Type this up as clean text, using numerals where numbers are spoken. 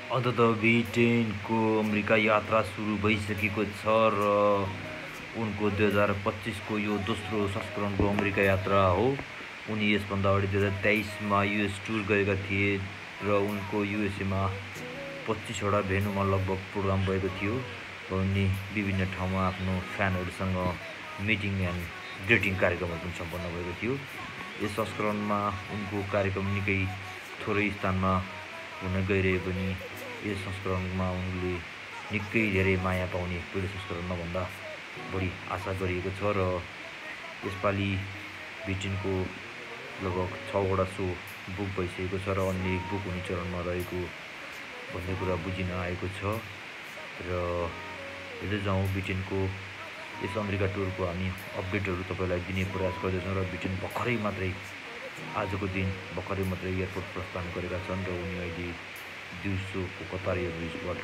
अन्ततः ब्रिटेनको अमेरिका यात्रा सुरु भइसकेको छ र उनको 2025 को यो दोस्रो संस्करणको अमेरिका यात्रा हो। उनी यसभन्दा अगाडि 2023 मा युएस टुर गरेका थिए र उनको युएसएमा 25 वटा भेन्यूमा लगभग प्रोग्राम भएको थियो र उनी विभिन्न ठाउँमा आफ्नो फ्यानहरूसँग मिटिङ एन्ड ग्रिटिङ कार्यक्रमहरू पनि सम्पन्न भएको थियो। यस संस्करणमा उनको कार्यक्रम निकै थोरै स्थानमा हुन गइरहे पनि यस संस्करणमा उनले निकै धेरै माया पाउने पहिलो संस्करणमा भन्दा बढी आशा गरिएको छ र यसपालि ब्रिटेनको लगभग 6 वटा सो बुक भइसकेको छ र अन्य बुक हुने चरणमा रहेको भन्ने कुरा बुझिन आएको छ र हेर्दै जाउँ ब्रिटेनको यस अमेरिका टुरको हामी अपडेटहरू तपाईँलाई दिने प्रयास गर्दैछौँ र ब्रिटेन आजको दिन भर्खरै मात्रै एयरपोर्ट प्रस्थान गरेका छन् र उनी अहिले दिउँसोको कतार एयरवेजबाट